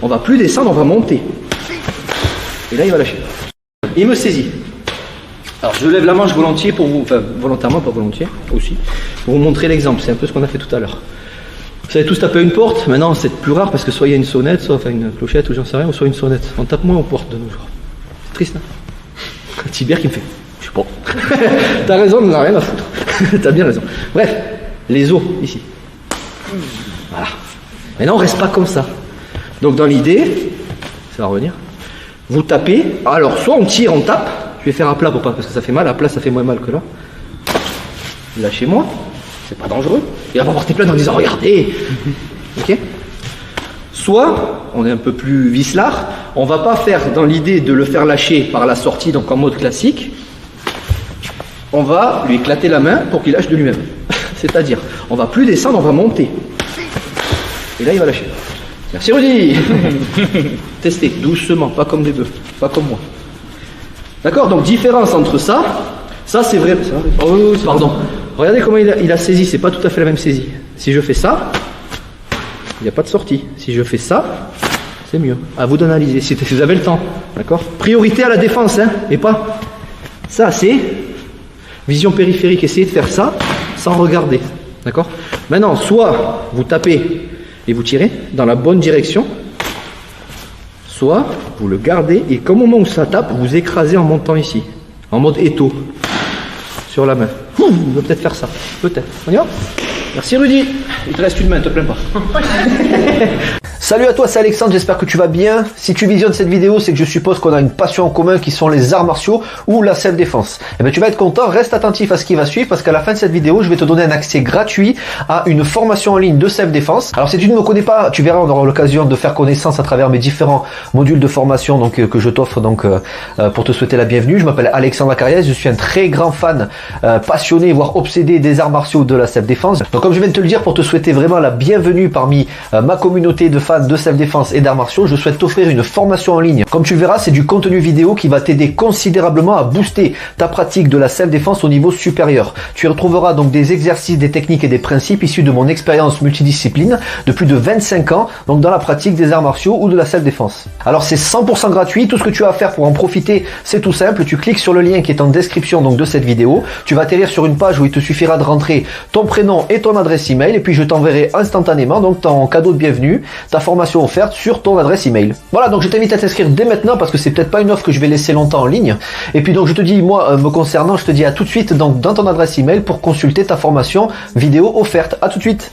On va plus descendre, on va monter. Et là, il va lâcher. Il me saisit. Alors, je lève la manche volontiers pour vous, enfin, volontairement, pas volontiers, aussi, pour vous montrer l'exemple. C'est un peu ce qu'on a fait tout à l'heure. Vous savez tous taper une porte. Maintenant, c'est plus rare parce que soit il y a une sonnette, soit enfin, une clochette ou j'en sais rien, ou soit une sonnette. On tape moins aux portes de nos jours. C'est triste, hein. Tibère qui me fait. Je sais pas. T'as raison, on n'en a rien à foutre. T'as bien raison. Bref, les os, ici. Voilà. Maintenant, on reste pas comme ça. Donc, dans l'idée, ça va revenir. Vous tapez. Alors, soit on tire, on tape. Je vais faire à plat pour pas, parce que ça fait mal. À plat, ça fait moins mal que là. Lâchez-moi. C'est pas dangereux. Il va pas porter plainte en disant regardez. Ok. Soit, on est un peu plus vicelard, on va pas faire dans l'idée de le faire lâcher par la sortie, donc en mode classique. On va lui éclater la main pour qu'il lâche de lui-même. C'est-à-dire, on va plus descendre, on va monter. Et là, il va lâcher. Merci Rudy. Testez, doucement, pas comme des bœufs, pas comme moi. D'accord, donc différence entre ça c'est vrai. Oh, pardon. Regardez comment il a saisi, c'est pas tout à fait la même saisie. Si je fais ça, il n'y a pas de sortie. Si je fais ça, c'est mieux. À vous d'analyser, si vous avez le temps. D'accord. Priorité à la défense, hein, et pas. Ça, c'est vision périphérique. Essayez de faire ça sans regarder. D'accord. Maintenant, soit vous tapez et vous tirez dans la bonne direction, soit vous le gardez et comme au moment où ça tape, vous écrasez en montant ici, en mode étau, sur la main. On va peut-être faire ça. Peut-être. On y va ? Merci Rudy. Il te reste une main, te plains pas. Salut à toi, c'est Alexandre, j'espère que tu vas bien. Si tu visionnes cette vidéo, c'est que je suppose qu'on a une passion en commun qui sont les arts martiaux ou la self-défense. Eh bien, tu vas être content, reste attentif à ce qui va suivre parce qu'à la fin de cette vidéo, je vais te donner un accès gratuit à une formation en ligne de self-défense. Alors, si tu ne me connais pas, tu verras, on aura l'occasion de faire connaissance à travers mes différents modules de formation que je t'offre pour te souhaiter la bienvenue. Je m'appelle Alexandre Acariès, je suis un très grand fan, passionné, voire obsédé des arts martiaux de la self-défense. Donc, comme je viens de te le dire, pour te souhaiter vraiment la bienvenue parmi ma communauté de fans de self-défense et d'arts martiaux, je souhaite t'offrir une formation en ligne. Comme tu le verras, c'est du contenu vidéo qui va t'aider considérablement à booster ta pratique de la self-défense au niveau supérieur. Tu y retrouveras donc des exercices, des techniques et des principes issus de mon expérience multidiscipline de plus de 25 ans, donc dans la pratique des arts martiaux ou de la self-défense. Alors c'est 100% gratuit, tout ce que tu as à faire pour en profiter, c'est tout simple, tu cliques sur le lien qui est en description donc de cette vidéo, tu vas atterrir sur une page où il te suffira de rentrer ton prénom et ton adresse email et puis je t'enverrai instantanément donc ton cadeau de bienvenue, ta formation offerte sur ton adresse email. Voilà, donc je t'invite à t'inscrire dès maintenant parce que c'est peut-être pas une offre que je vais laisser longtemps en ligne. Et puis donc je te dis, moi me concernant, je te dis à tout de suite donc dans ton adresse email pour consulter ta formation vidéo offerte. À tout de suite.